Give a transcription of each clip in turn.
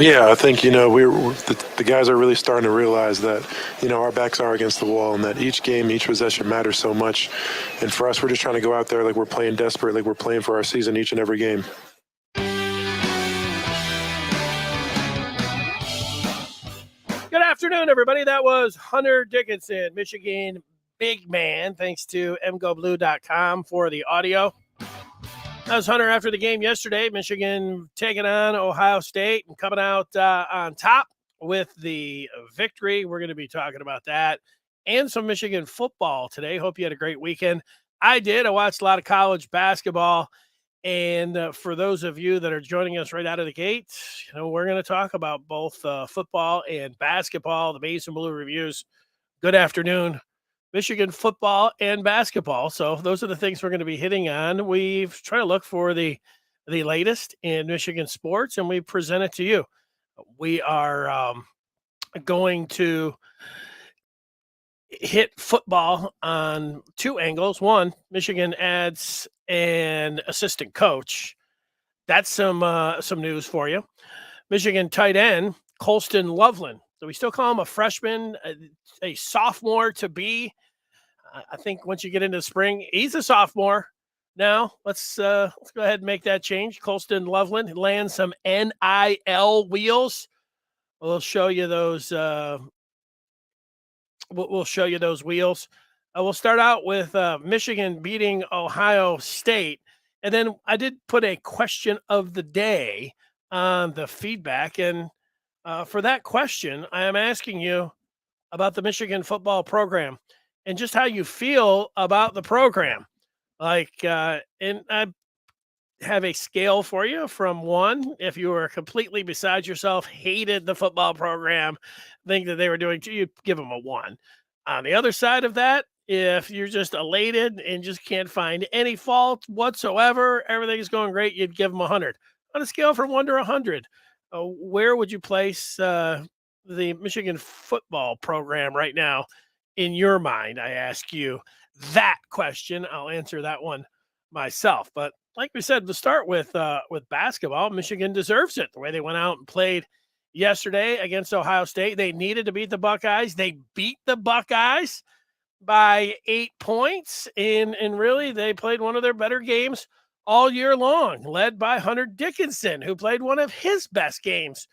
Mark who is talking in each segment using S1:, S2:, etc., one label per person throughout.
S1: Yeah, I think, the guys are really starting to realize that, our backs are against the wall and that each game, each possession matters so much. And for us, we're just trying to go out there like we're playing desperate, like we're playing for our season each and every game.
S2: Good afternoon, everybody. That was Hunter Dickinson, Michigan big man. Thanks to mgoblue.com for the audio. That was Hunter after the game yesterday. Michigan taking on Ohio State and coming out on top with the victory. We're going to be talking about that and some Michigan football today. Hope you had a great weekend. I did. I watched a lot of college basketball. And for those of you that are joining us right out of the gate, we're going to talk about both football and basketball, the Mason Blue reviews. Good afternoon. Michigan football and basketball. So those are the things we're going to be hitting on. We've tried to look for the latest in Michigan sports, and we present it to you. We are going to hit football on two angles. One, Michigan adds an assistant coach. That's some news for you. Michigan tight end Colston Loveland. So we still call him a freshman, a sophomore to be. I think once you get into spring, he's a sophomore. Now let's go ahead and make that change. Colston Loveland lands some NIL wheels. We'll show you those. We'll show you those wheels. We'll start out with Michigan beating Ohio State, and then I did put a question of the day on the feedback, and for that question, I am asking you about the Michigan football program and just how you feel about the program. And I have a scale for you from 1, if you were completely beside yourself, hated the football program, think that they were doing, you give them a 1. On the other side of that, if you're just elated and just can't find any fault whatsoever, everything is going great, you'd give them 100. On a scale from 1 to 100, where would you place the Michigan football program right now in your mind? I ask you that question. I'll answer that one myself. But like we said, to start with basketball, Michigan deserves it. The way they went out and played yesterday against Ohio State, they needed to beat the Buckeyes. They beat the Buckeyes by 8 points, and really they played one of their better games all year long, led by Hunter Dickinson, who played one of his best games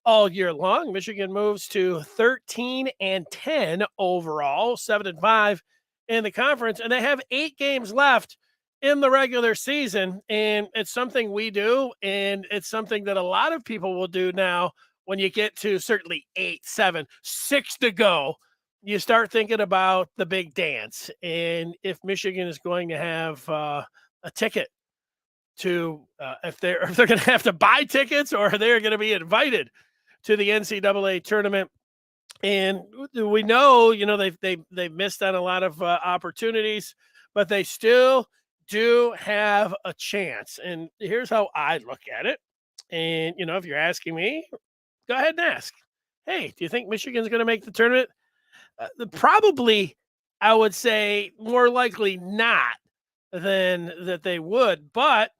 S2: all year long. Michigan moves to 13-10 overall, 7-5 in the conference, and they have 8 games left in the regular season. And it's something we do, and it's something that a lot of people will do now. When you get to certainly 8, 7, 6 to go, you start thinking about the big dance. And if Michigan is going to have a ticket to, if they're going to have to buy tickets, or they're going to be invited to the NCAA tournament. And we know, they've missed on a lot of opportunities, but they still do have a chance. And here's how I look at it. And, if you're asking me, go ahead and ask, hey, do you think Michigan's going to make the tournament? Probably, I would say more likely not than that they would. But,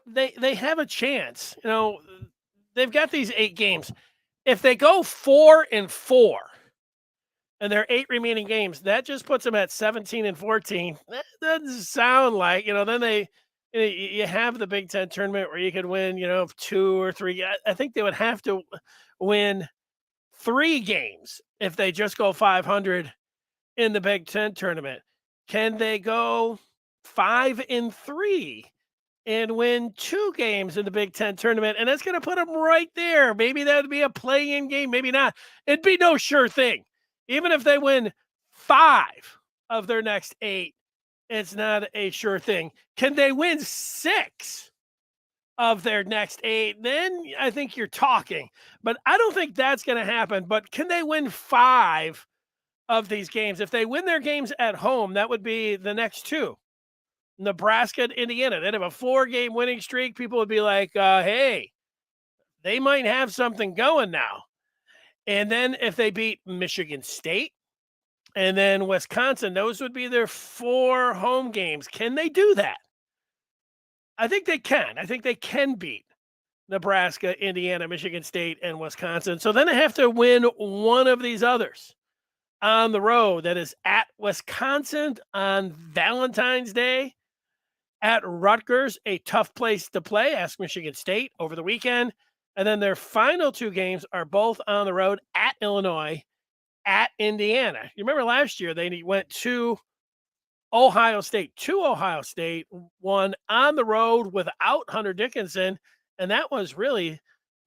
S2: they have a chance. They've got these 8 games. If they go 4-4 and their 8 remaining games, that just puts them at 17-14. That doesn't sound like, then you have the Big Ten tournament where you could win, 2 or 3. I think they would have to win 3 games if they just go 500 in the Big Ten tournament. Can they go 5-3 and win 2 games in the Big Ten tournament? And that's going to put them right there. Maybe that would be a play-in game, maybe not. It'd be no sure thing. Even if they win 5 of their next 8, it's not a sure thing. Can they win 6 of their next 8? Then I think you're talking. But I don't think that's going to happen. But can they win 5 of these games? If they win their games at home, that would be the next 2. Nebraska and Indiana. They'd have a 4-game winning streak. People would be like, hey, they might have something going now. And then if they beat Michigan State and then Wisconsin, those would be their 4 home games. Can they do that? I think they can. I think they can beat Nebraska, Indiana, Michigan State, and Wisconsin. So then they have to win one of these others on the road. That is at Wisconsin on Valentine's Day, at Rutgers, a tough place to play. Ask Michigan State over the weekend. And then their final two games are both on the road at Illinois, at Indiana. You remember last year they went to Ohio State, won on the road without Hunter Dickinson. And that was really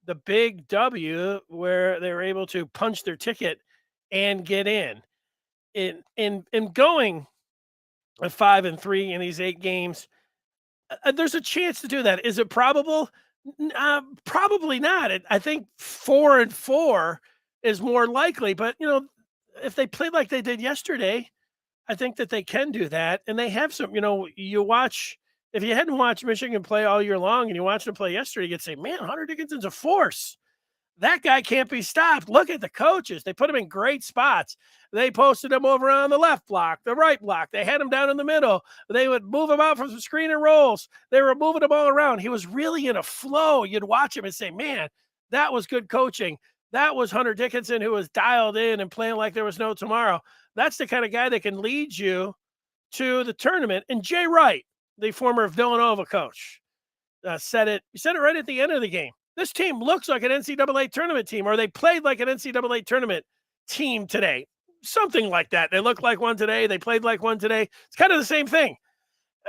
S2: the big W where they were able to punch their ticket and get in. In going 5-3 in these 8 games, there's a chance to do that. Is it probable? Probably not. I think 4-4 is more likely. But if they played like they did yesterday, I think that they can do that. And they have some. You watch. If you hadn't watched Michigan play all year long and you watched them play yesterday, you'd say, "Man, Hunter Dickinson's a force. That guy can't be stopped." Look at the coaches. They put him in great spots. They posted him over on the left block, the right block. They had him down in the middle. They would move him out from some screen and rolls. They were moving him all around. He was really in a flow. You'd watch him and say, "Man, that was good coaching. That was Hunter Dickinson who was dialed in and playing like there was no tomorrow." That's the kind of guy that can lead you to the tournament. And Jay Wright, the former Villanova coach, said it. He said it right at the end of the game. This team looks like an NCAA tournament team, or they played like an NCAA tournament team today. Something like that. They look like one today. They played like one today. It's kind of the same thing.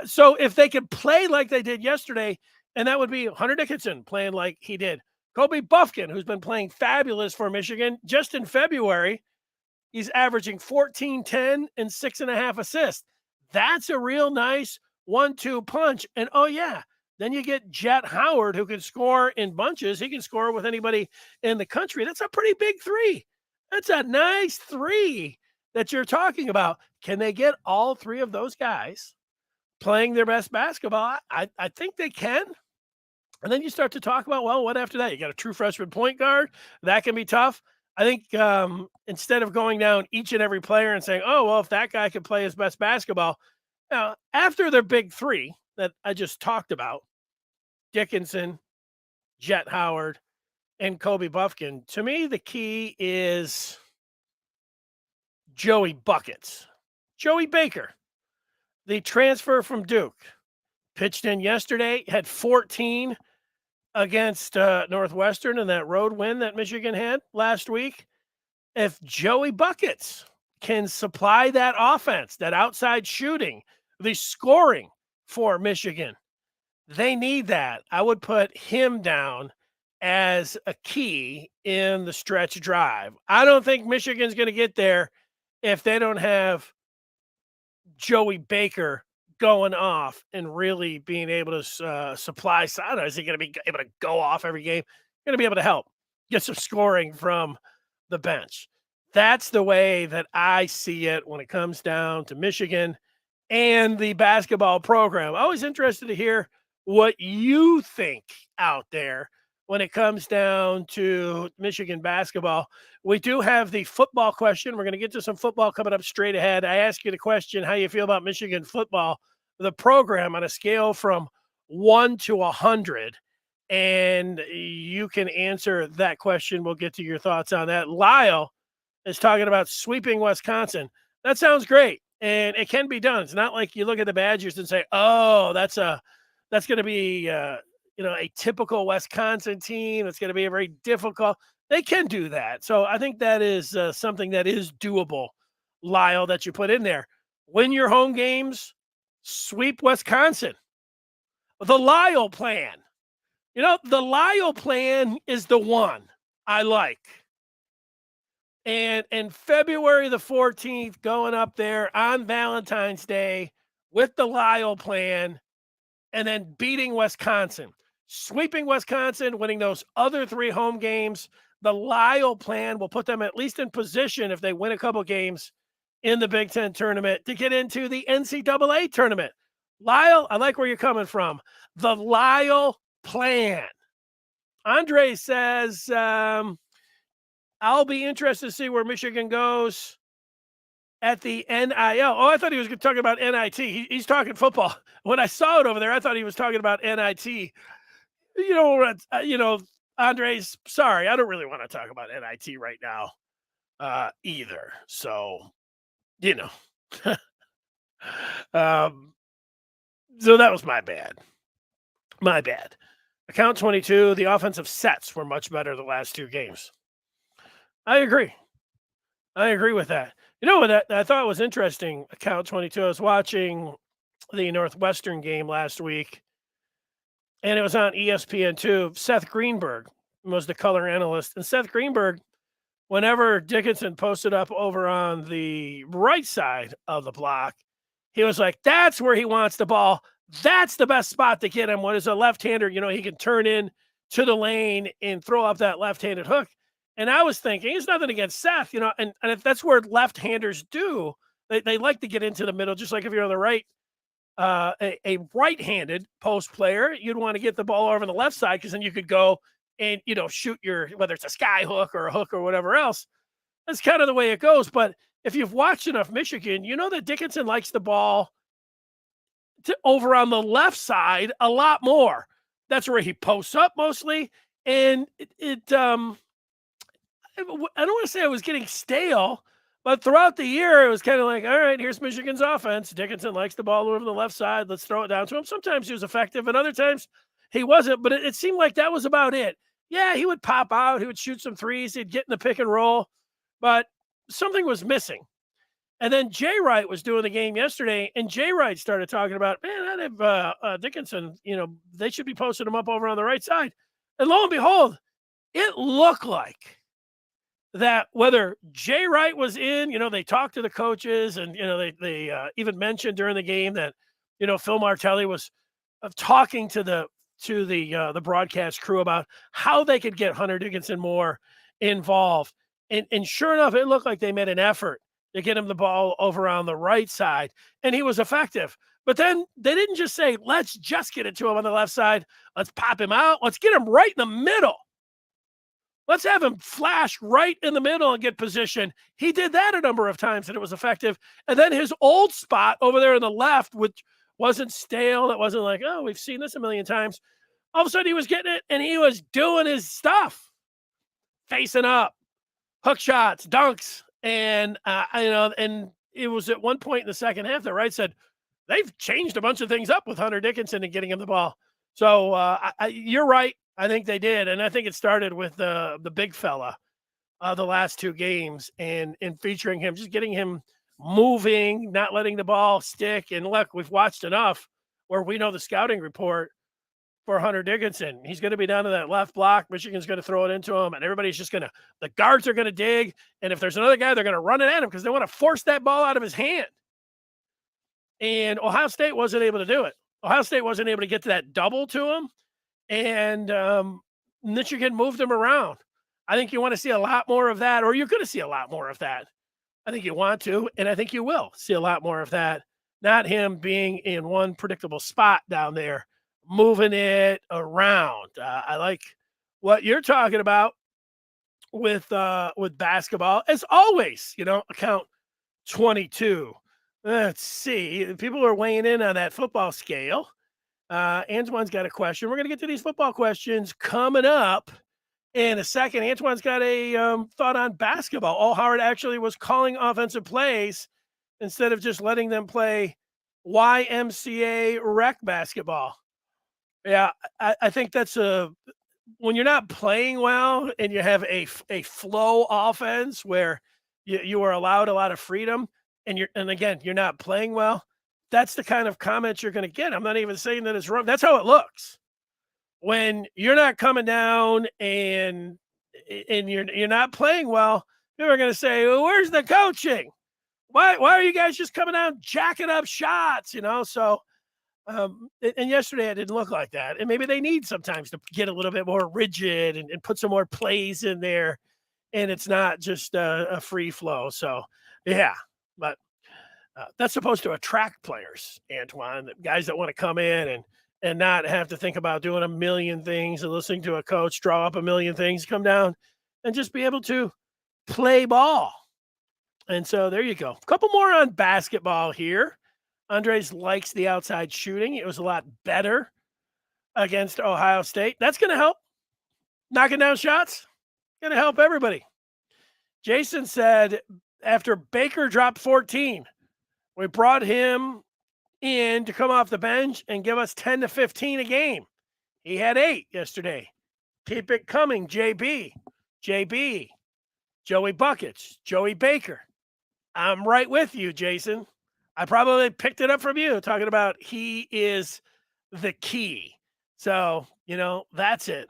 S2: So if they could play like they did yesterday, and that would be Hunter Dickinson playing like he did. Kobe Buffkin, who's been playing fabulous for Michigan. Just in February, he's averaging 14, 10, and 6.5 assists. That's a real nice 1-2 punch. And then you get Jet Howard, who can score in bunches. He can score with anybody in the country. That's a pretty big 3. That's a nice 3 that you're talking about. Can they get all 3 of those guys playing their best basketball? I think they can. And then you start to talk about, well, what after that? You got a true freshman point guard. That can be tough. I think instead of going down each and every player and saying, oh, well, if that guy could play his best basketball, after their big 3 that I just talked about, Dickinson, Jet Howard, and Kobe Buffkin, to me, the key is Joey Buckets. Joey Baker, the transfer from Duke, pitched in yesterday, had 14 against Northwestern in that road win that Michigan had last week. If Joey Buckets can supply that offense, that outside shooting, the scoring for Michigan, they need that. I would put him down as a key in the stretch drive. I don't think Michigan's going to get there if they don't have Joey Baker going off and really being able to supply. I don't know, is he going to be able to go off every game? Going to be able to help get some scoring from the bench. That's the way that I see it when it comes down to Michigan and the basketball program. Always interested to hear what you think out there when it comes down to Michigan basketball. We do have the football question. We're going to get to some football coming up straight ahead. I ask you the question, how you feel about Michigan football, the program on a scale from 1 to 100. And you can answer that question. We'll get to your thoughts on that. Lyle is talking about sweeping Wisconsin. That sounds great. And it can be done. It's not like you look at the Badgers and say, oh, that's going to be a typical Wisconsin team. It's going to be a very difficult. They can do that. So I think that is something that is doable, Lyle, that you put in there. Win your home games, sweep Wisconsin. The Lyle plan. The Lyle plan is the one I like. And February the 14th, going up there on Valentine's Day with the Lyle plan, and then beating Wisconsin, sweeping Wisconsin, winning those other 3 home games. The Lyle plan will put them at least in position, if they win a couple games in the Big Ten tournament, to get into the NCAA tournament. Lyle, I like where you're coming from. The Lyle plan. Andre says, I'll be interested to see where Michigan goes at the NIL. Oh, I thought he was talking about NIT. He's talking football. When I saw it over there, I thought he was talking about NIT. Andres, sorry, I don't really want to talk about NIT right now either. So, you know, um, so that was my bad. My bad. Account 22, the offensive sets were much better the last two games. I agree. I agree with that. You know what I thought was interesting, account 22, I was watching the Northwestern game last week, and it was on ESPN2. Seth Greenberg was the color analyst, and Seth Greenberg, whenever Dickinson posted up over on the right side of the block, he was like, that's where he wants the ball. That's the best spot to get him. When is a left-hander, he can turn in to the lane and throw up that left-handed hook. And I was thinking, it's nothing against Seth, and if that's where left-handers do, they like to get into the middle, just like if you're on the right, a right-handed post player, you'd want to get the ball over on the left side because then you could go and, shoot whether it's a sky hook or a hook or whatever else. That's kind of the way it goes. But if you've watched enough Michigan, you know that Dickinson likes the ball over on the left side a lot more. That's where he posts up mostly. And I don't want to say I was getting stale, but throughout the year, it was kind of like, all right, here's Michigan's offense. Dickinson likes the ball over the left side. Let's throw it down to him. Sometimes he was effective, and other times he wasn't, but it seemed like that was about it. Yeah, he would pop out. He would shoot some threes. He'd get in the pick and roll, but something was missing. And then Jay Wright was doing the game yesterday, and Jay Wright started talking about, man, I'd have Dickinson, they should be posting him up over on the right side. And lo and behold, it looked like that whether Jay Wright was in, they talked to the coaches, and they even mentioned during the game that Phil Martelli was talking to the broadcast crew about how they could get Hunter Dickinson more involved, and sure enough, it looked like they made an effort to get him the ball over on the right side, and he was effective. But then they didn't just say, let's just get it to him on the left side. Let's pop him out. Let's get him right in the middle. Let's have him flash right in the middle and get position. He did that a number of times, and it was effective. And then his old spot over there on the left, which wasn't stale, it wasn't like, oh, we've seen this a million times. All of a sudden, he was getting it, and he was doing his stuff, facing up, hook shots, dunks, and and it was at one point in the second half that Wright said they've changed a bunch of things up with Hunter Dickinson and getting him the ball. So you're right. I think they did, and I think it started with the big fella, the last two games, and featuring him, just getting him moving, not letting the ball stick. And look, we've watched enough where we know the scouting report for Hunter Dickinson. He's going to be down to that left block. Michigan's going to throw it into him, and everybody's just the guards are going to dig, and if there's another guy, they're going to run it at him because they want to force that ball out of his hand. And Ohio State wasn't able to do it. Ohio State wasn't able to get to that double to him. And Michigan moved him around. I think you want to see a lot more of that, or you're going to see a lot more of that. I think you want to, and I think you will see a lot more of that. Not him being in one predictable spot down there, moving it around. I like what you're talking about with basketball. As always, account 22. Let's see. People are weighing in on that football scale. Antoine's got a question. We're going to get to these football questions coming up in a second. Antoine's got a thought on basketball. All Howard actually was calling offensive plays instead of just letting them play YMCA rec basketball. Yeah, I think that's when you're not playing well and you have a flow offense where you are allowed a lot of freedom, and again, you're not playing well. That's the kind of comments you're going to get. I'm not even saying that it's wrong. That's how it looks. When you're not coming down and you're not playing well, people are going to say, well, where's the coaching? Why are you guys just coming out jacking up shots? So and yesterday it didn't look like that. And maybe they need sometimes to get a little bit more rigid and put some more plays in there, and it's not just a free flow. So yeah, but that's supposed to attract players, Antoine, guys that want to come in and not have to think about doing a million things and listening to a coach draw up a million things, come down and just be able to play ball. And so there you go. A couple more on basketball here. Andres likes the outside shooting. It was a lot better against Ohio State. That's going to help. Knocking down shots, going to help everybody. Jason said after Baker dropped 14, we brought him in to come off the bench and give us 10 to 15 a game. He had 8 yesterday. Keep it coming, JB, Joey Buckets, Joey Baker. I'm right with you, Jason. I probably picked it up from you talking about he is the key. So, that's it.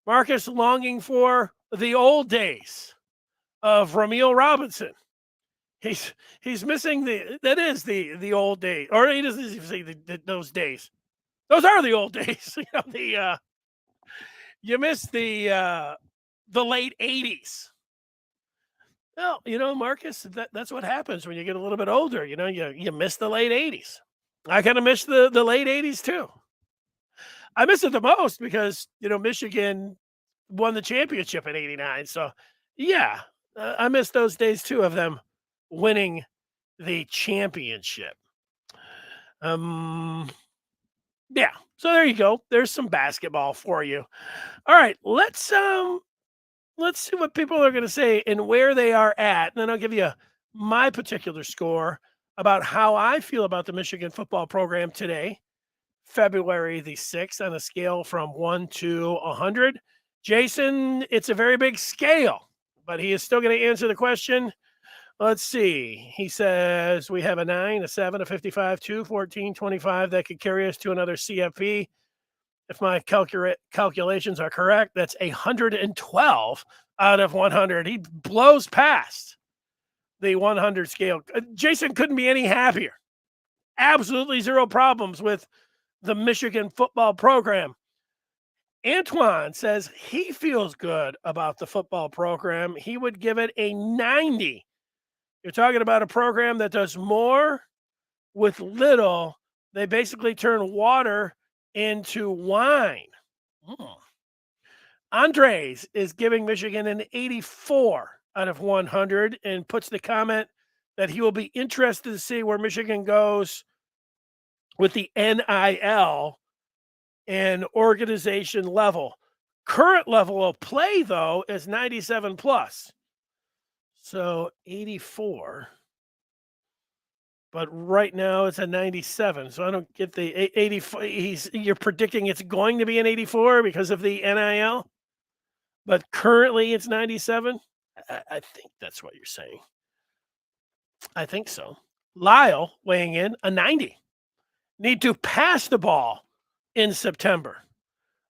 S2: Marcus longing for the old days of Ramil Robinson. He's missing the old days, or he doesn't say those days. Those are the old days. You miss the late 80s. Well, Marcus, that's what happens when you get a little bit older. You miss the late 80s. I kind of miss the late 80s too. I miss it the most because, Michigan won the championship in 89. So, yeah, I miss those days too of them winning the championship. Yeah. So there you go. There's some basketball for you. All right, let's see what people are going to say and where they are at, and then I'll give you my particular score about how I feel about the Michigan football program today, February the 6th, on a scale from 1 to 100. Jason, it's a very big scale, but he is still going to answer the question. Let's see. He says we have a 9, a 7, a 55, 2, 14, 25 that could carry us to another CFP. If my calculations are correct, that's 112 out of 100. He blows past the 100 scale. Jason couldn't be any happier. Absolutely zero problems with the Michigan football program. Antoine says he feels good about the football program. He would give it a 90. You're talking about a program that does more with little. They basically turn water into wine. Andres is giving Michigan an 84 out of 100 and puts the comment that he will be interested to see where Michigan goes with the NIL and organization level. Current level of play, though, is 97 plus. So 84. But right now it's a 97. So I don't get the 84. You're predicting it's going to be an 84 because of the NIL, but currently it's 97. I think that's what you're saying. I think so. Lyle weighing in a 90. Need to pass the ball in September.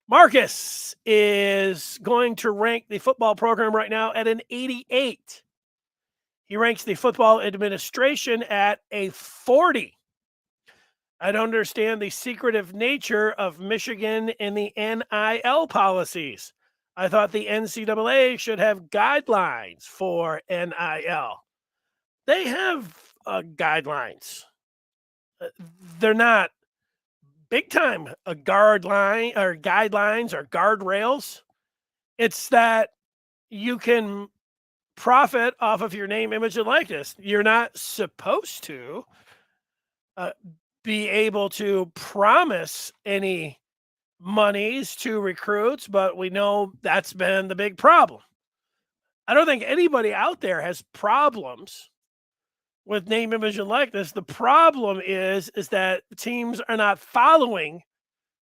S2: Marcus is going to rank the football program right now at an 88. He ranks the football administration at a 40. I don't understand the secretive nature of Michigan and the NIL policies. I thought the NCAA should have guidelines for NIL. They have guidelines. They're not big time guidelines or guardrails. It's that you can profit off of your name, image, and likeness. You're not supposed to be able to promise any monies to recruits, but we know that's been the big problem. I don't think anybody out there has problems with name, image, and likeness. The problem is that teams are not following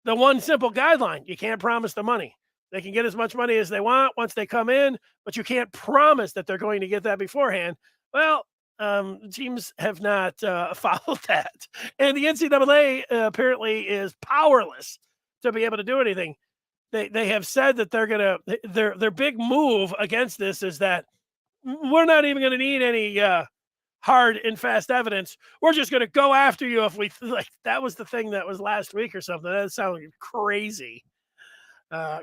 S2: the one simple guideline. You can't promise the money. They can get as much money as they want once they come in, but you can't promise that they're going to get that beforehand. Well, teams have not followed that. And the NCAA apparently is powerless to be able to do anything. They have said that their big move against this is that we're not even going to need any hard and fast evidence. We're just going to go after you if we like. That was the thing that was last week or something. That sounded crazy.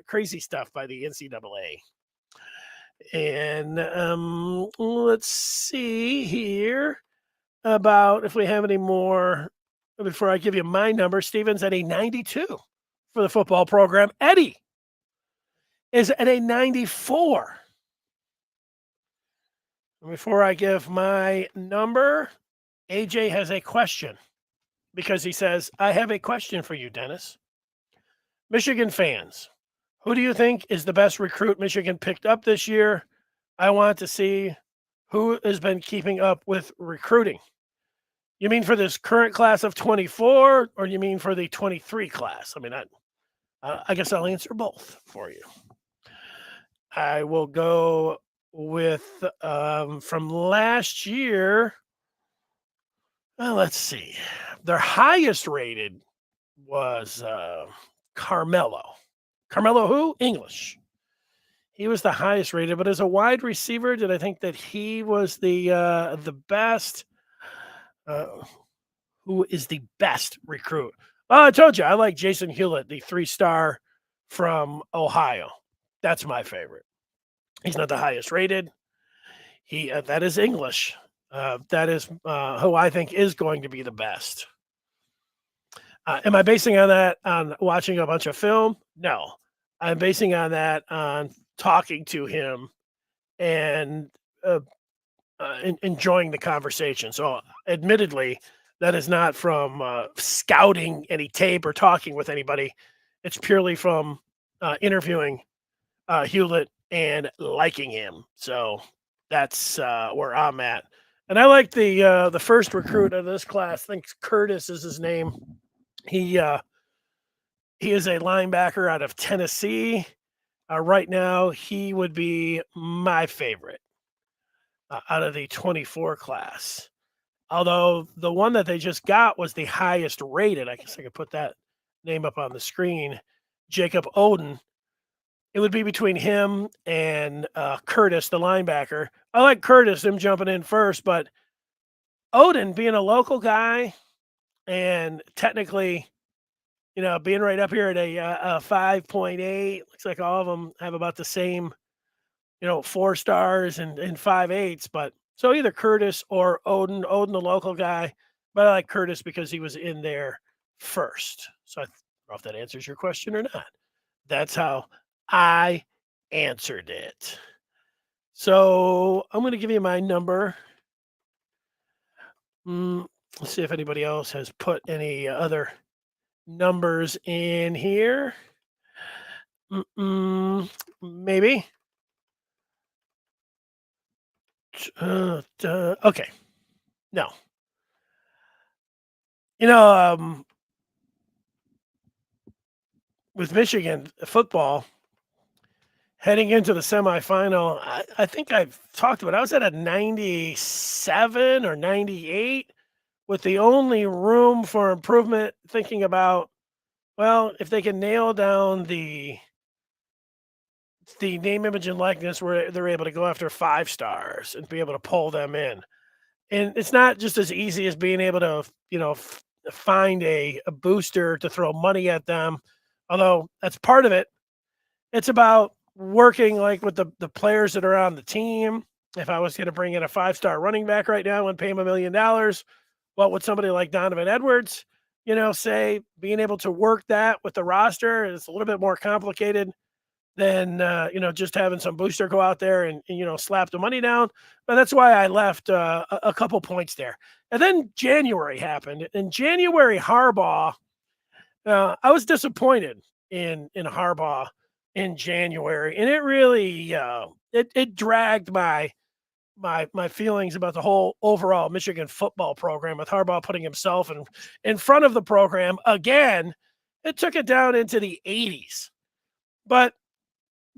S2: Crazy stuff by the NCAA. And let's see here about if we have any more before I give you my number. Steven's at a 92 for the football program. Eddie is at a 94. And before I give my number, AJ has a question because he says, I have a question for you, Dennis. Michigan fans, who do you think is the best recruit Michigan picked up this year? I want to see who has been keeping up with recruiting. You mean for this current class of 24, or you mean for the 23 class? I mean, I guess I'll answer both for you. I will go with from last year. Well, let's see. Their highest rated was Carmelo. Carmelo who? English. He was the highest rated, but as a wide receiver, did I think that he was the best? Uh, who is the best recruit? Well, I told you I like Jason Hewlett, the 3-star from Ohio. That's my favorite. He's not the highest rated. He that is English. That is who I think is going to be the best. Am I basing on that on watching a bunch of film? No, I'm basing on that on talking to him and enjoying the conversation. So, admittedly, that is not from scouting any tape or talking with anybody. It's purely from interviewing Hewlett and liking him. So that's where I'm at. And I like the first recruit of this class. I think Curtis is his name. He is a linebacker out of Tennessee. Right now, he would be my favorite out of the 24 class. Although the one that they just got was the highest rated. I guess I could put that name up on the screen. Jacob Oden. It would be between him and Curtis, the linebacker. I like Curtis, him jumping in first, but Oden being a local guy and technically, being right up here at a 5.8, looks like all of them have about the same, 4 stars and 5.8s. But so either Curtis or Oden, the local guy, but I like Curtis because he was in there first. So I don't know if that answers your question or not. That's how I answered it. So I'm going to give you my number. Let's see if anybody else has put any other numbers in here. Maybe. Okay. No. With Michigan football heading into the semifinal, I think I've talked about it. I was at a 97 or 98 with the only room for improvement thinking about, well, if they can nail down the name, image, and likeness where they're able to go after 5 stars and be able to pull them in. And it's not just as easy as being able to, find a booster to throw money at them, although that's part of it. It's about working like with the players that are on the team. If I was going to bring in a 5-star running back right now and pay him $1 million, what would somebody like Donovan Edwards, say? Being able to work that with the roster is a little bit more complicated than just having some booster go out there and slap the money down. But that's why I left a couple points there. And then January happened. In January, Harbaugh, I was disappointed in Harbaugh in January, and it really it dragged my feelings about the whole overall Michigan football program, with Harbaugh putting himself in front of the program again. It took it down into the 80s. But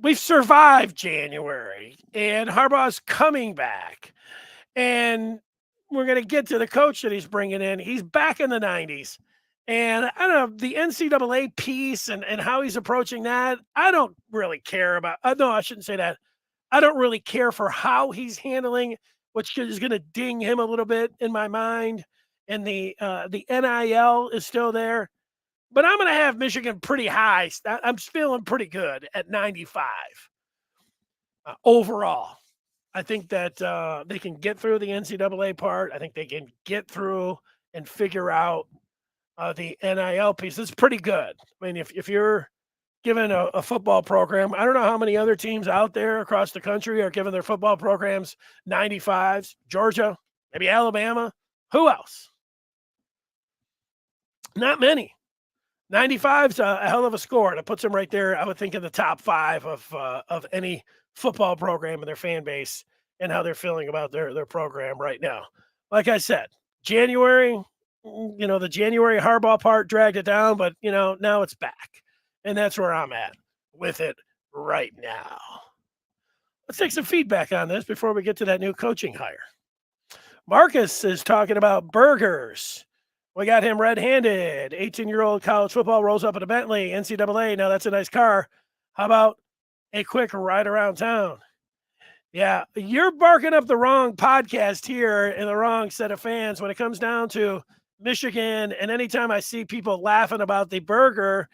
S2: we've survived January, and Harbaugh's coming back, and we're going to get to the coach that he's bringing in. He's back in the 90s, and I don't know, the NCAA piece and how he's approaching that, I don't really care about. No, I shouldn't say that. I don't really care for how he's handling, which is going to ding him a little bit in my mind. And the NIL is still there. But I'm going to have Michigan pretty high. I'm feeling pretty good at 95 overall. I think that they can get through the NCAA part. I think they can get through and figure out the NIL piece. It's pretty good. I mean, if you're given a football program, I don't know how many other teams out there across the country are giving their football programs 95s. Georgia, maybe Alabama. Who else? Not many. 95's a hell of a score. That puts them right there, I would think, in the top 5 of any football program and their fan base and how they're feeling about their program right now. Like I said, January, the January Harbaugh part dragged it down, but, now it's back. And that's where I'm at with it right now. Let's take some feedback on this before we get to that new coaching hire. Marcus is talking about burgers. We got him red-handed. 18-year-old college football rolls up in a Bentley, NCAA. Now that's a nice car. How about a quick ride around town? Yeah, you're barking up the wrong podcast here and the wrong set of fans when it comes down to Michigan. And anytime I see people laughing about the burger,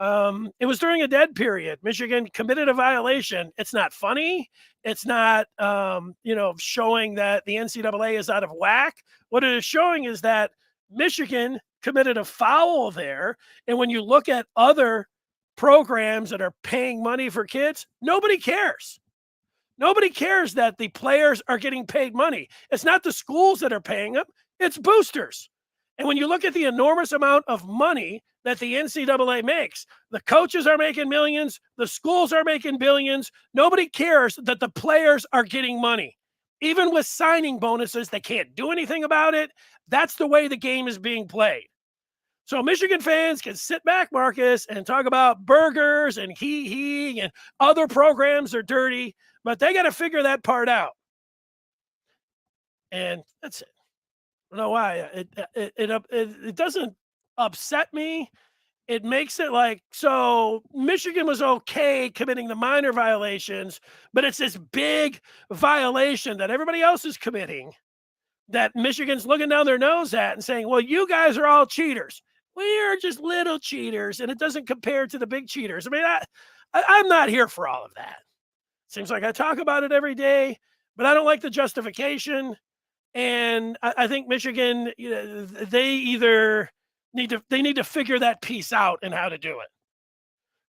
S2: it was during a dead period. Michigan committed a violation. It's not funny. It's not, showing that the NCAA is out of whack. What it is showing is that Michigan committed a foul there. And when you look at other programs that are paying money for kids, nobody cares. Nobody cares that the players are getting paid money. It's not the schools that are paying them. It's boosters. And when you look at the enormous amount of money that the NCAA makes, the coaches are making millions, the schools are making billions. Nobody cares that the players are getting money. Even with signing bonuses, they can't do anything about it. That's the way the game is being played. So Michigan fans can sit back, Marcus, and talk about burgers and hee and other programs are dirty, but they got to figure that part out. And that's it. I don't know why. It doesn't upset me. It makes it like, so Michigan was okay committing the minor violations, but it's this big violation that everybody else is committing that Michigan's looking down their nose at and saying, well, you guys are all cheaters. We're just little cheaters, and it doesn't compare to the big cheaters. I mean, I'm not here for all of that. Seems like I talk about it every day, but I don't like the justification. And I think Michigan, they either need to figure that piece out and how to do it.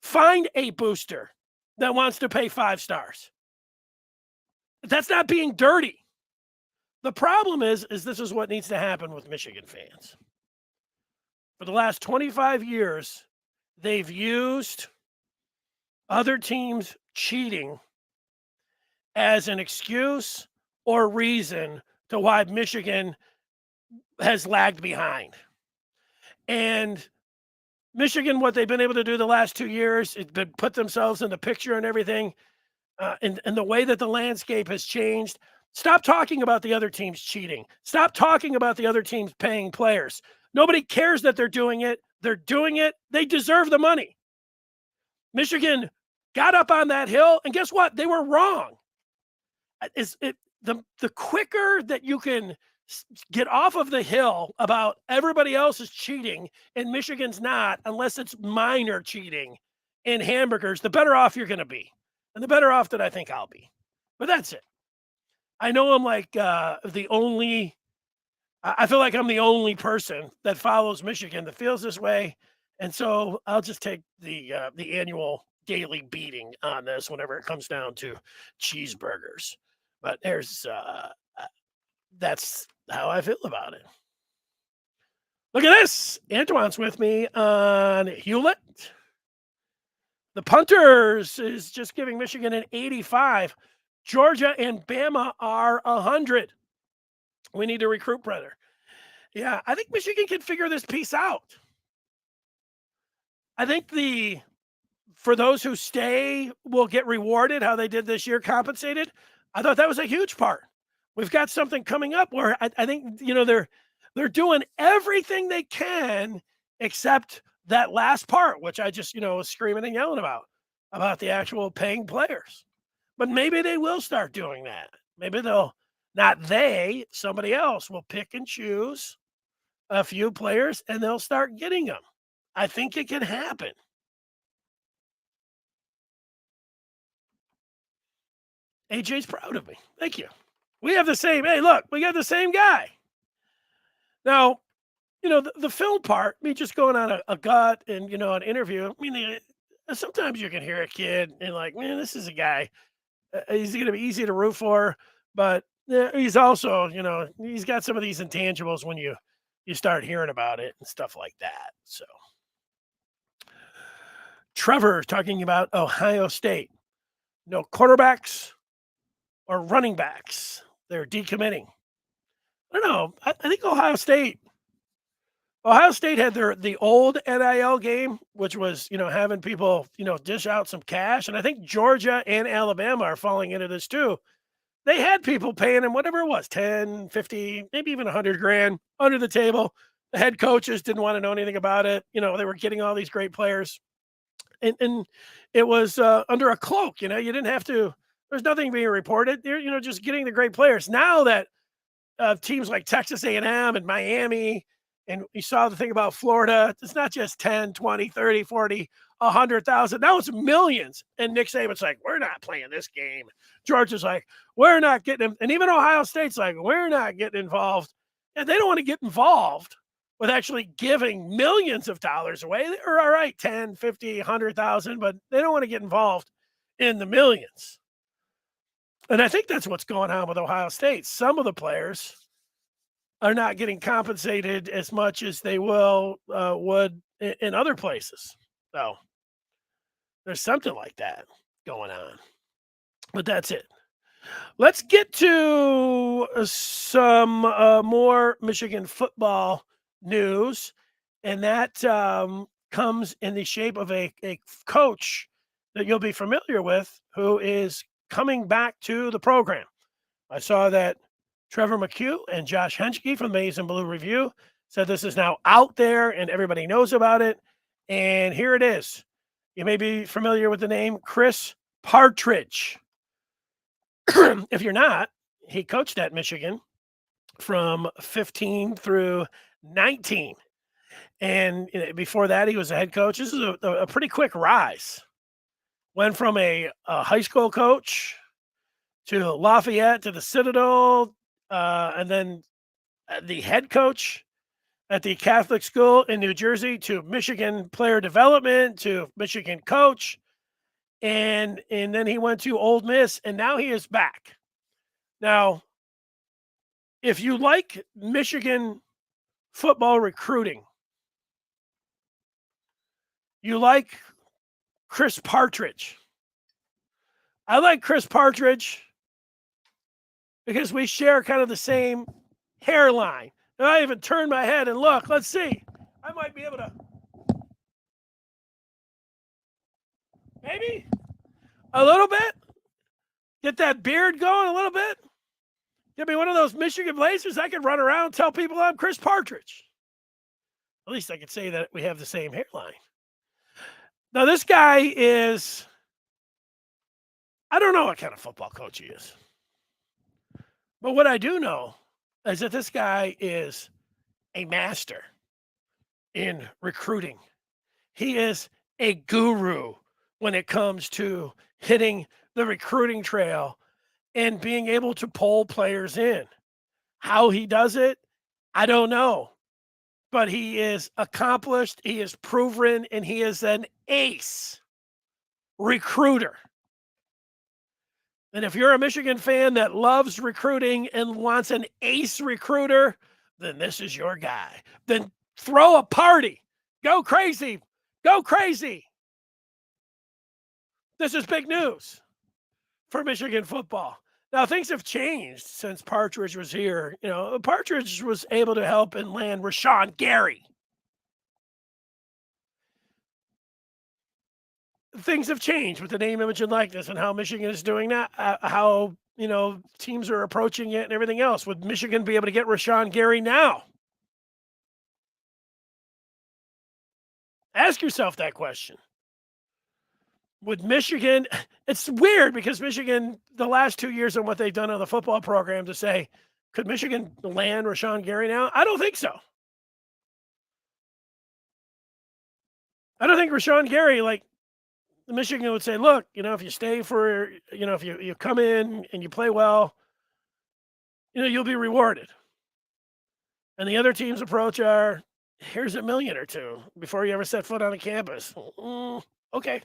S2: Find a booster that wants to pay 5 stars. That's not being dirty. The problem is this is what needs to happen with Michigan fans. For the last 25 years, they've used other teams cheating as an excuse or reason to why Michigan has lagged behind. And Michigan, what they've been able to do the last 2 years, it's been put themselves in the picture and everything, and the way that the landscape has changed. Stop talking about the other teams cheating. Stop talking about the other teams paying players. Nobody cares that they're doing it. They're doing it. They deserve the money. Michigan got up on that hill, and guess what? They were wrong. The quicker that you can get off of the hill about everybody else is cheating and Michigan's not, unless it's minor cheating in hamburgers, the better off you're going to be. And the better off that I think I'll be. But that's it. I know I'm like I feel like I'm the only person that follows Michigan that feels this way. And so I'll just take the annual daily beating on this whenever it comes down to cheeseburgers. But that's how I feel about it. Look at this. Antoine's with me on Hewlett. The punters is just giving Michigan an 85. Georgia and Bama are 100. We need to recruit better. Yeah, I think Michigan can figure this piece out. I think for those who stay will get rewarded how they did this year, compensated. I thought that was a huge part. We've got something coming up where I think, they're doing everything they can except that last part, which I just, was screaming and yelling about the actual paying players. But maybe they will start doing that. Maybe somebody else will pick and choose a few players and they'll start getting them. I think it can happen. AJ's proud of me. Thank you. We have the same, we got the same guy. Now, the film part, me just going on a gut and, an interview, sometimes you can hear a kid and like, man, this is a guy. He's going to be easy to root for, but he's also, he's got some of these intangibles when you start hearing about it and stuff like that. So Trevor talking about Ohio State. No quarterbacks or running backs. They're decommitting. I don't know. I think Ohio State had the old NIL game, which was, having people, dish out some cash. And I think Georgia and Alabama are falling into this too. They had people paying them whatever it was, 10, 50, maybe even 100 grand under the table. The head coaches didn't want to know anything about it. They were getting all these great players. And it was under a cloak, you didn't have to, there's nothing being reported. They're, just getting the great players. Now that teams like Texas A&M and Miami, and you saw the thing about Florida, it's not just 10, 20, 30, 40, 100,000. Now it's millions. And Nick Saban's like, we're not playing this game. Georgia's like, we're not getting him. And even Ohio State's like, we're not getting involved. And they don't want to get involved with actually giving millions of dollars away. They're all right, 10, 50, 100,000, but they don't want to get involved in the millions. And I think that's what's going on with Ohio State. Some of the players are not getting compensated as much as they would in other places. So there's something like that going on. But that's it. Let's get to some more Michigan football news. And that comes in the shape of a coach that you'll be familiar with who is coming back to the program. I saw that Trevor McHugh and Josh Henschke from the Maize and Blue Review said this is now out there and everybody knows about it. And here it is. You may be familiar with the name Chris Partridge. If you're not, he coached at Michigan from 15 through 19. And before that, he was a head coach. This is a pretty quick rise. Went from a high school coach to Lafayette to the Citadel, and then the head coach at the Catholic school in New Jersey to Michigan player development to Michigan coach. And then he went to Ole Miss, and now he is back. Now, if you like Michigan football recruiting, you like Chris Partridge. I like Chris Partridge because we share kind of the same hairline. And I even turned my head and look. Let's see. I might be able to. Maybe a little bit. Get that beard going a little bit. Give me one of those Michigan Blazers. I could run around and tell people I'm Chris Partridge. At least I could say that we have the same hairline. Now, this guy is, I don't know what kind of football coach he is. But what I do know is that this guy is a master in recruiting. He is a guru when it comes to hitting the recruiting trail and being able to pull players in. How he does it, I don't know. But he is accomplished, he is proven, and he is an ace recruiter. And if you're a Michigan fan that loves recruiting and wants an ace recruiter, then this is your guy. Then throw a party. Go crazy. Go crazy. This is big news for Michigan football. Now, things have changed since Partridge was here. Partridge was able to help and land Rashawn Gary. Things have changed with the name, image, and likeness and how Michigan is doing that, how, teams are approaching it and everything else. Would Michigan be able to get Rashawn Gary now? Ask yourself that question. Would Michigan, it's weird because Michigan, the last 2 years and what they've done on the football program to say, could Michigan land Rashawn Gary now? I don't think so. I don't think Rashawn Gary, Michigan would say, look, if you stay for, if you come in and you play well, you'll be rewarded. And the other team's approach are, here's $1 million or $2 million before you ever set foot on a campus. Okay.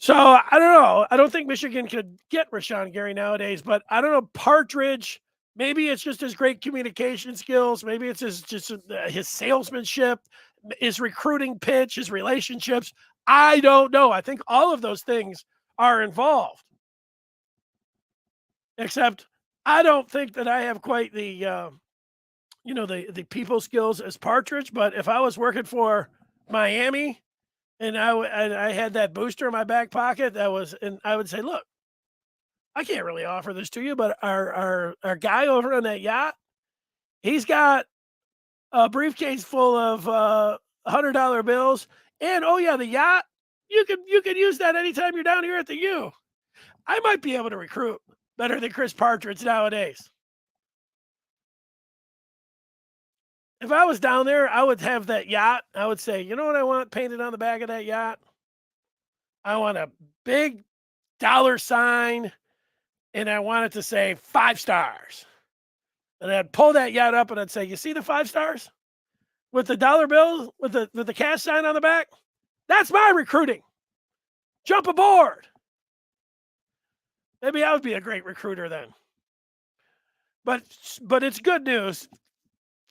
S2: So I don't know. I don't think Michigan could get Rashawn Gary nowadays, but I don't know. Partridge, maybe it's just his great communication skills. Maybe it's his salesmanship, his recruiting pitch, his relationships. I don't know. I think all of those things are involved. Except I don't think that I have quite the the people skills as Partridge. But if I was working for Miami and I had that booster in my back pocket, and I would say, look, I can't really offer this to you, but our guy over on that yacht, he's got a briefcase full of $100 bills, and oh yeah, the yacht, you can use that anytime you're down here at the U. I might be able to recruit better than Chris Partridge nowadays. If I was down there, I would have that yacht. I would say, you know what I want painted on the back of that yacht? I want a big dollar sign, and I want it to say 5 stars. And I'd pull that yacht up and I'd say, you see the 5 stars? With the dollar bill, with the cash sign on the back? That's my recruiting. Jump aboard. Maybe I would be a great recruiter then. But it's good news.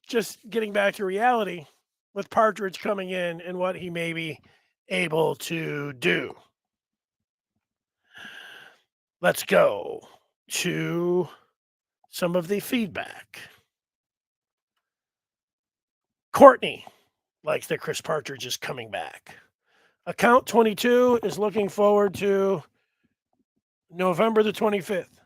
S2: Just getting back to reality with Partridge coming in and what he may be able to do. Let's go to some of the feedback. Courtney likes that Chris Partridge is coming back. Account 22 is looking forward to November the 25th.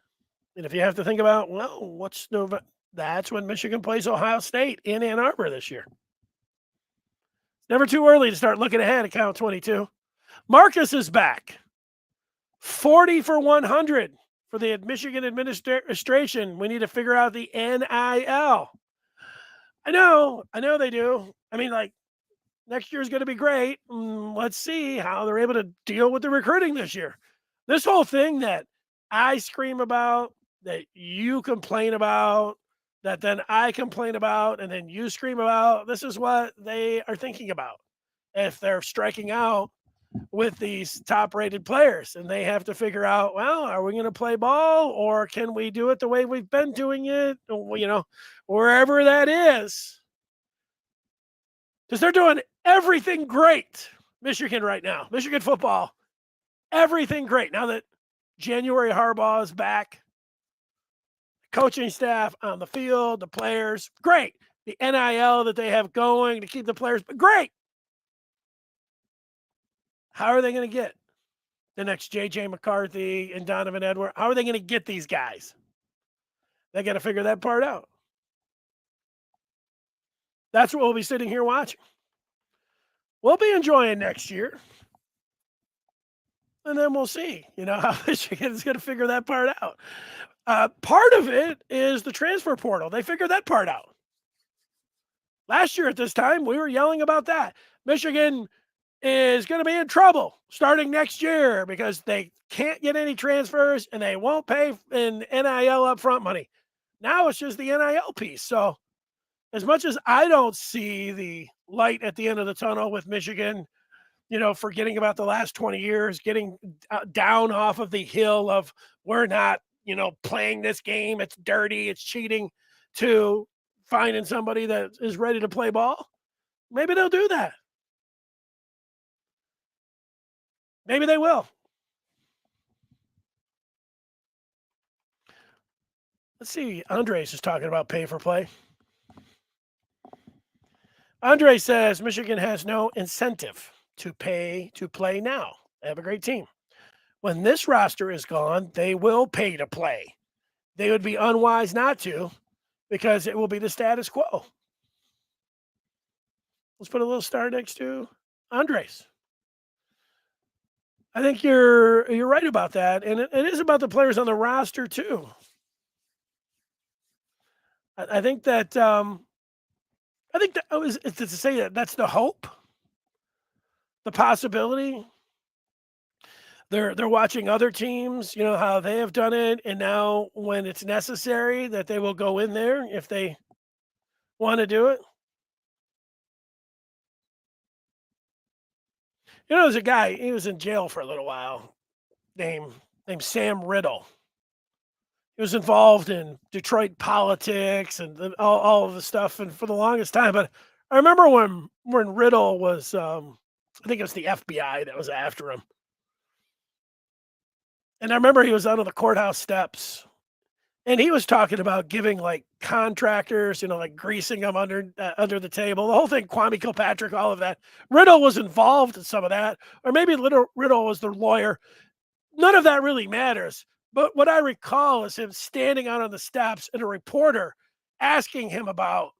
S2: And if you have to think about, well, what's November? That's when Michigan plays Ohio State in Ann Arbor this year. Never too early to start looking ahead, account 22. Marcus is back. 40 for 100 for the Michigan administration. We need to figure out the NIL. I know they do. I mean, like, next year is going to be great. Let's see how they're able to deal with the recruiting this year. This whole thing that I scream about, that you complain about, that then I complain about, and then you scream about, this is what they are thinking about if they're striking out with these top-rated players. And they have to figure out, well, are we going to play ball, or can we do it the way we've been doing it, wherever that is? Because they're doing everything great, Michigan right now. Michigan football, everything great. Now that January Harbaugh is back, coaching staff on the field, the players, great. The NIL that they have going to keep the players, great. How are they going to get the next J.J. McCarthy and Donovan Edwards? How are they going to get these guys? They got to figure that part out. That's what we'll be sitting here watching. We'll be enjoying next year. And then we'll see, how Michigan is going to figure that part out. Part of it is the transfer portal. They figured that part out. Last year at this time, we were yelling about that. Michigan is going to be in trouble starting next year because they can't get any transfers and they won't pay in NIL upfront money. Now it's just the NIL piece. So as much as I don't see the light at the end of the tunnel with Michigan, forgetting about the last 20 years, getting down off of the hill of we're not, playing this game, it's dirty, it's cheating, to finding somebody that is ready to play ball, maybe they'll do that. Maybe they will. Let's see. Andres is talking about pay for play. Andre says Michigan has no incentive to pay to play now. They have a great team. When this roster is gone, they will pay to play. They would be unwise not to, because it will be the status quo. Let's put a little star next to Andres. I think you're right about that, and it is about the players on the roster too. I think that to say that that's the hope, the possibility. They're watching other teams, how they have done it, and now when it's necessary, that they will go in there if they want to do it. There's a guy, he was in jail for a little while, named Sam Riddle. He was involved in Detroit politics and all of the stuff, and for the longest time. But I remember when Riddle was I think it was the FBI that was after him. And I remember he was out on the courthouse steps, and he was talking about giving like contractors, like greasing them under the table. The whole thing, Kwame Kilpatrick, all of that. Riddle was involved in some of that, or maybe Riddle was the lawyer. None of that really matters. But what I recall is him standing out on the steps and a reporter asking him about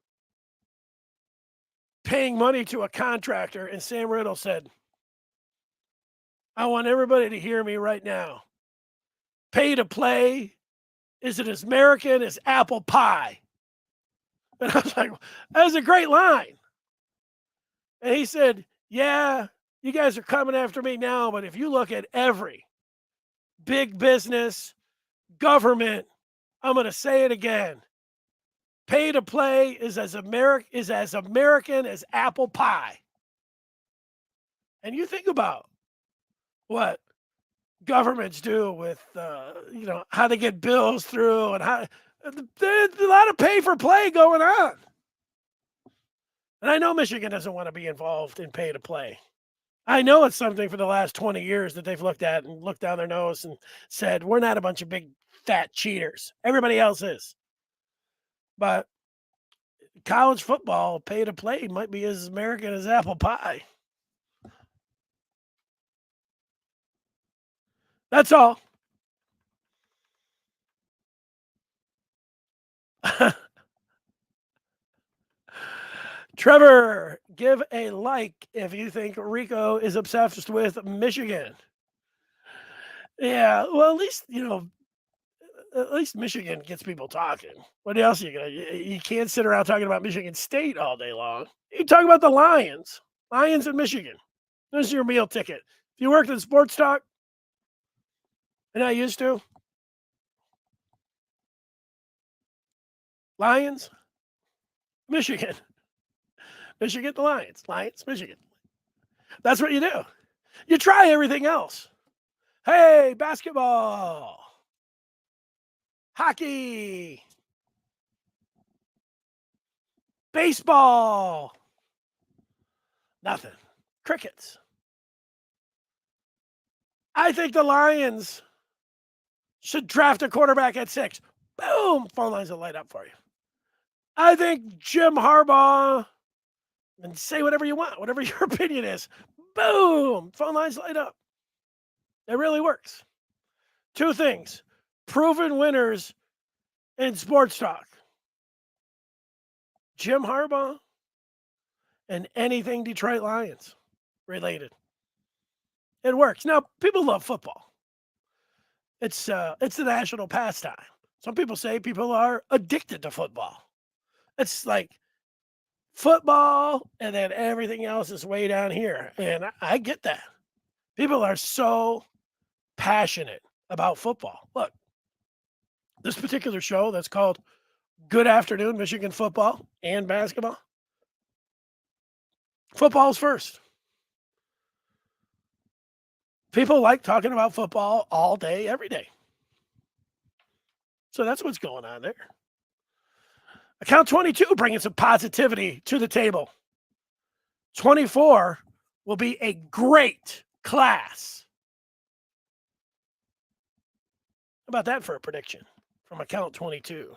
S2: paying money to a contractor, and Sam Riddle said, "I want everybody to hear me right now. Pay to play is as American as apple pie." And I was like, that was a great line. And he said, "Yeah, you guys are coming after me now, but if you look at every big business, government, I'm going to say it again. Pay to play is as American as apple pie." And you think about what governments do with how they get bills through, and how there's a lot of pay for play going on. And I know Michigan doesn't want to be involved in pay to play. I know it's something for the last 20 years that they've looked at and looked down their nose and said, we're not a bunch of big fat cheaters. Everybody else is. But college football, pay to play, might be as American as apple pie. That's all. Trevor, give a like if you think Rico is obsessed with Michigan. Yeah, well, at least Michigan gets people talking. What else are you gonna? You can't sit around talking about Michigan State all day long. You talk about the Lions in Michigan. This is your meal ticket. If you worked in sports talk, and I used to, Lions, Michigan, Michigan, the Lions, Michigan. That's what you do. You try everything else. Hey, basketball, hockey, baseball, nothing. Crickets. I think the Lions should draft a quarterback at 6. Boom, phone lines will light up for you. I think Jim Harbaugh, and say whatever you want, whatever your opinion is. Boom, phone lines light up. It really works. 2 things: proven winners in sports talk. Jim Harbaugh and anything Detroit Lions related. It works. Now, people love football. It's the national pastime. Some people say people are addicted to football. It's like football, and then everything else is way down here. And I get that. People are so passionate about football. Look, this particular show that's called Good Afternoon Michigan Football and Basketball. Football's first. People like talking about football all day, every day. So that's what's going on there. Account 22 bringing some positivity to the table. 24 will be a great class. How about that for a prediction from account 22?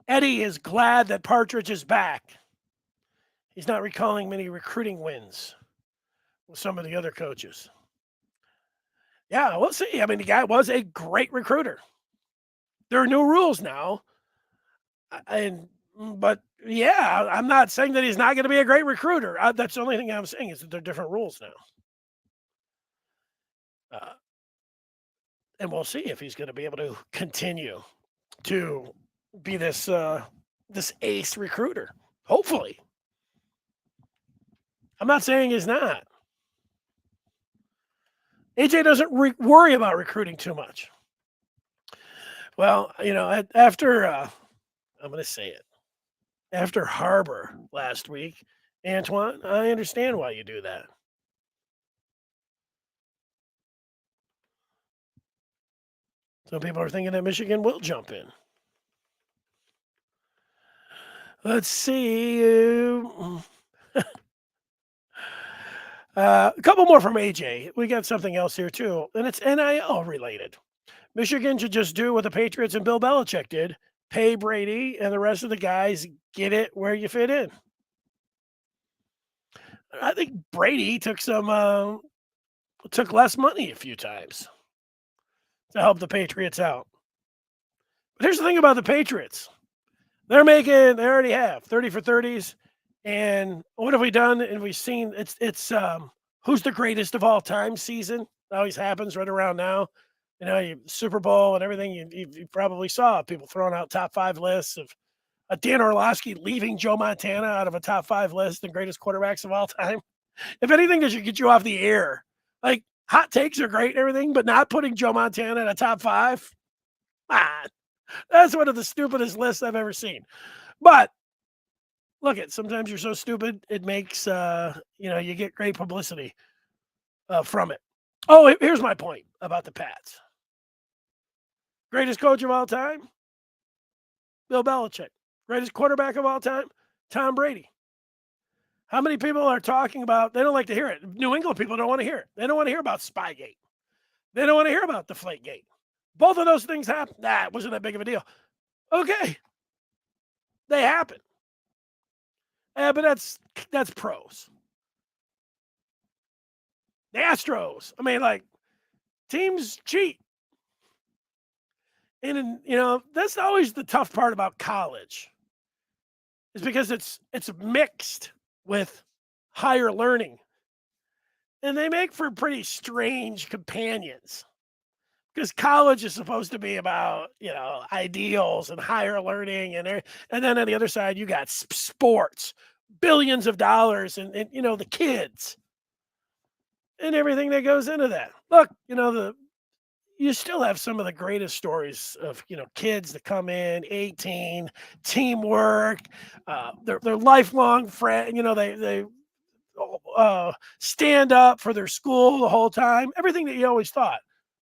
S2: Eddie is glad that Partridge is back. He's not recalling many recruiting wins with some of the other coaches. Yeah, we'll see. I mean, the guy was a great recruiter. There are new rules now. But yeah, I'm not saying that he's not going to be a great recruiter. That's the only thing I'm saying is that there are different rules now. And we'll see if he's going to be able to continue to be this ace recruiter. Hopefully. I'm not saying he's not. AJ doesn't worry about recruiting too much. Well, after I'm going to say it. After Harbor last week, Antoine, I understand why you do that. Some people are thinking that Michigan will jump in. Let's see. A couple more from AJ. We got something else here too, and it's NIL related. Michigan should just do what the Patriots and Bill Belichick did: pay Brady and the rest of the guys, get it where you fit in. I think Brady took less money a few times to help the Patriots out. But here's the thing about the Patriots: they already have 30 for 30s, and what have we done? And we've seen it's who's the greatest of all time season. It always happens right around now. Super Bowl and everything. You probably saw people throwing out top 5 lists of Dan Orlovsky leaving Joe Montana out of a top 5 list, the greatest quarterbacks of all time. If anything, that should get you off the air. Like, hot takes are great and everything, but not putting Joe Montana in a top 5. Ah, that's one of the stupidest lists I've ever seen. But look, sometimes you're so stupid it makes you get great publicity from it. Oh, here's my point about the Pats. Greatest coach of all time, Bill Belichick. Greatest quarterback of all time, Tom Brady. How many people are talking about? They don't like to hear it. New England people don't want to hear it. They don't want to hear about Spygate. They don't want to hear about Deflategate. Both of those things happened. Nah, it wasn't that big of a deal. Okay, they happen. Yeah, but that's pros. The Astros. I mean, like, teams cheat. And that's always the tough part about college. Is because it's mixed with higher learning. And they make for pretty strange companions. Because college is supposed to be about, ideals and higher learning. And then on the other side, you got sports, billions of dollars, and the kids and everything that goes into that. Look, you still have some of the greatest stories of, kids that come in 18, teamwork, they're lifelong friends, they stand up for their school the whole time, everything that you always thought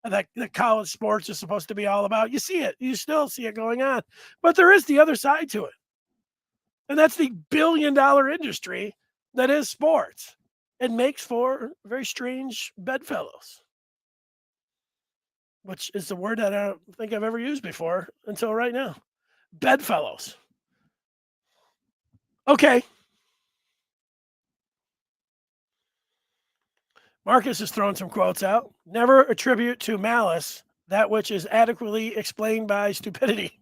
S2: that college sports is supposed to be all about. You see it, you still see it going on, but there is the other side to it. And that's the billion-dollar industry that is sports. It makes for very strange bedfellows, which is the word that I don't think I've ever used before until right now. Bedfellows. Okay. Marcus has thrown some quotes out. Never attribute to malice that which is adequately explained by stupidity.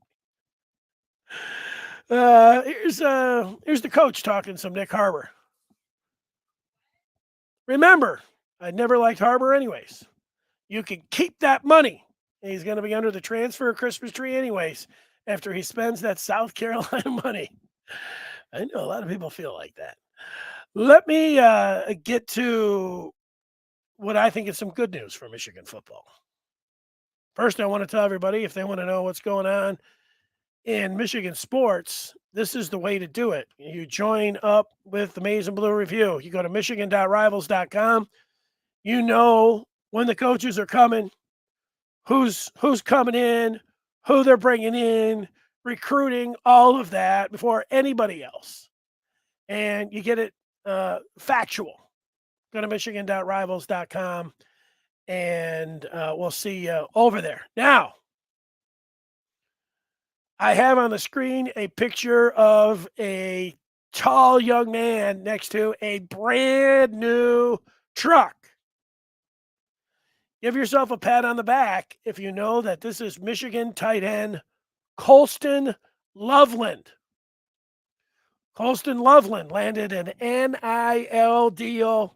S2: Here's the coach talking some Nick Harbor. Remember, I never liked Harbor anyways. You can keep that money. He's going to be under the transfer Christmas tree anyways after he spends that South Carolina money. I know a lot of people feel like that. Let me get to what I think is some good news for Michigan football. First, I want to tell everybody, if they want to know what's going on in Michigan sports, this is the way to do it. You join up with the Maize and Blue Review. You go to michigan.rivals.com. You know when the coaches are coming, who's coming in, who they're bringing in, recruiting, all of that before anybody else. And you get it factual. Go to michigan.rivals.com, and we'll see you over there. Now, I have on the screen a picture of a tall young man next to a brand new truck. Give yourself a pat on the back if you know that this is Michigan tight end Colston Loveland. Colston Loveland landed an NIL deal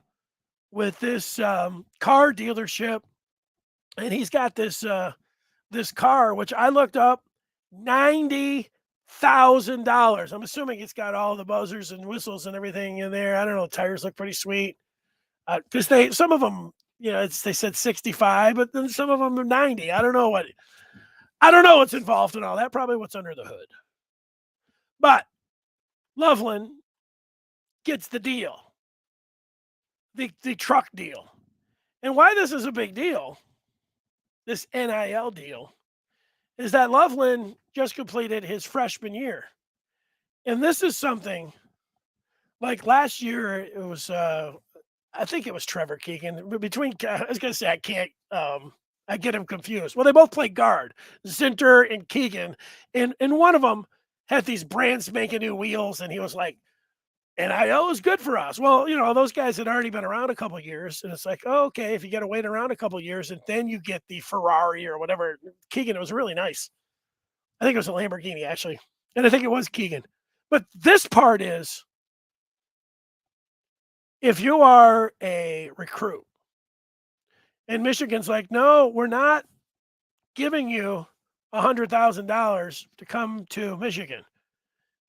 S2: with this car dealership, and he's got this car, which I looked up, $90,000. I'm assuming it's got all the buzzers and whistles and everything in there. I don't know. Tires look pretty sweet because some of them, they said 65, but then some of them are 90. I don't know what's involved in all that. Probably what's under the hood. But Loveland gets the deal, the truck deal. And why this is a big deal, this NIL deal, is that Loveland just completed his freshman year. And this is something like last year, it was, I think it was Trevor Keegan. Between, I was going to say, I can't, I get him confused. Well, they both play guard, Zinter and Keegan. And one of them had these brand spanking new wheels, and he was like, NIL is good for us. Well, those guys had already been around a couple of years, and it's like, oh, okay, if you got to wait around a couple of years, and then you get the Ferrari or whatever. Keegan, it was really nice. I think it was a Lamborghini, actually. And I think it was Keegan. But this part is, if you are a recruit and Michigan's like, no, we're not giving you $100,000 to come to Michigan,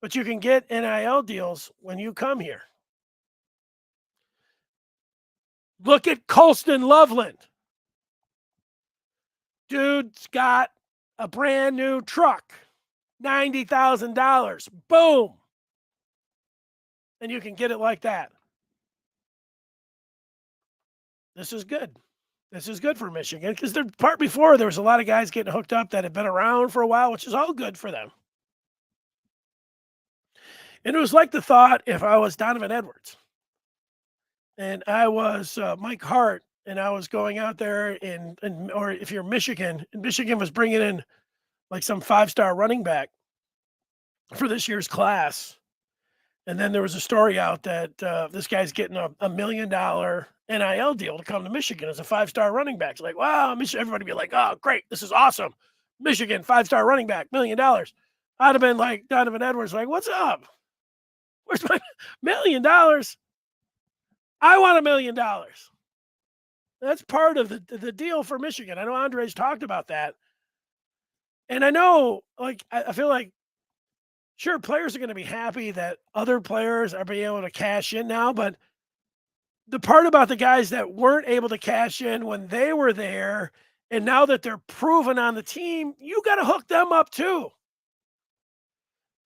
S2: but you can get NIL deals when you come here. Look at Colston Loveland. Dude's got a brand new truck, $90,000. Boom. And you can get it like that. This is good. This is good for Michigan because the part before there was a lot of guys getting hooked up that had been around for a while, which is all good for them. And it was like the thought if I was Donovan Edwards and I was Mike Hart and I was going out there or if you're Michigan and Michigan was bringing in like some 5-star running back for this year's class. And then there was a story out that this guy's getting a $1 million NIL deal to come to Michigan as a 5-star running back. It's like, wow, everybody be like, oh, great, this is awesome. Michigan, 5-star running back, $1 million. I'd have been like Donovan Edwards, like, what's up? Where's my $1 million? I want $1 million. That's part of the deal for Michigan. I know Andre's talked about that. And I know, like, I feel like, sure, players are going to be happy that other players are being able to cash in now, but the part about the guys that weren't able to cash in when they were there, and now that they're proven on the team, you got to hook them up too.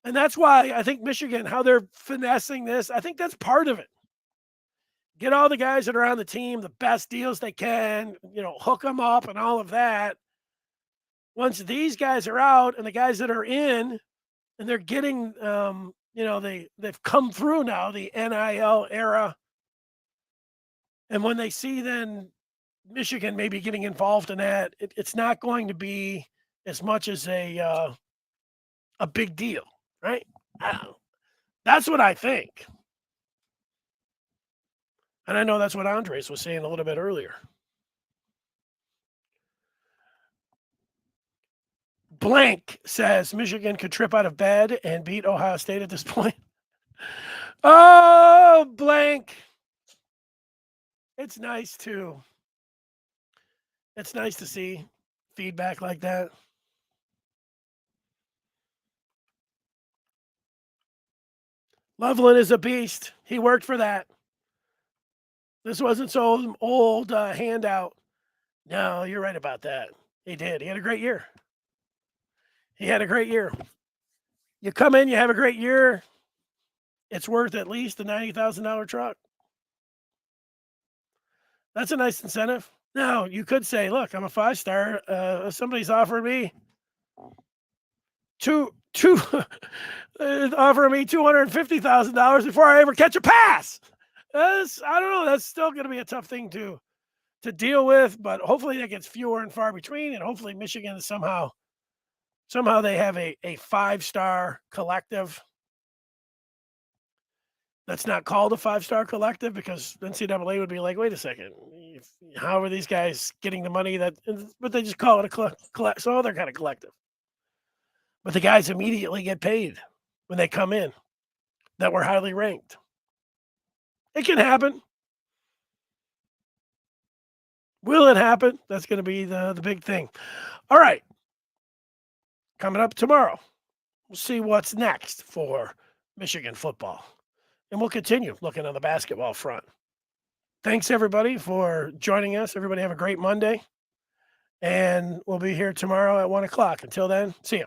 S2: And that's why I think Michigan, how they're finessing this, I think that's part of it. Get all the guys that are on the team the best deals they can, hook them up and all of that. Once these guys are out and the guys that are in, and they're getting, they've come through now the NIL era. And when they see then Michigan maybe getting involved in that, it's not going to be as much as a big deal, right? That's what I think. And I know that's what Andres was saying a little bit earlier. Blank says Michigan could trip out of bed and beat Ohio State at this point. Oh, blank. It's nice to see feedback like that. Loveland is a beast. He worked for that. This wasn't some old handout. No, you're right about that. He did. He had a great year. You come in, you have a great year. It's worth at least a $90,000 truck. That's a nice incentive. Now, you could say, look, I'm a 5-star. Somebody's offering me offering me $250,000 before I ever catch a pass. I don't know. That's still going to be a tough thing to deal with, but hopefully that gets fewer and far between, and hopefully Michigan is somehow they have a 5-star collective that's not called a 5-star collective, because NCAA would be like, wait a second, how are these guys getting the money but they just call it a so they're kind of collective. But the guys immediately get paid when they come in that were highly ranked. It can happen. Will it happen? That's going to be the big thing. All right. Coming up tomorrow, we'll see what's next for Michigan football. And we'll continue looking on the basketball front. Thanks, everybody, for joining us. Everybody have a great Monday. And we'll be here tomorrow at 1 o'clock. Until then, see you.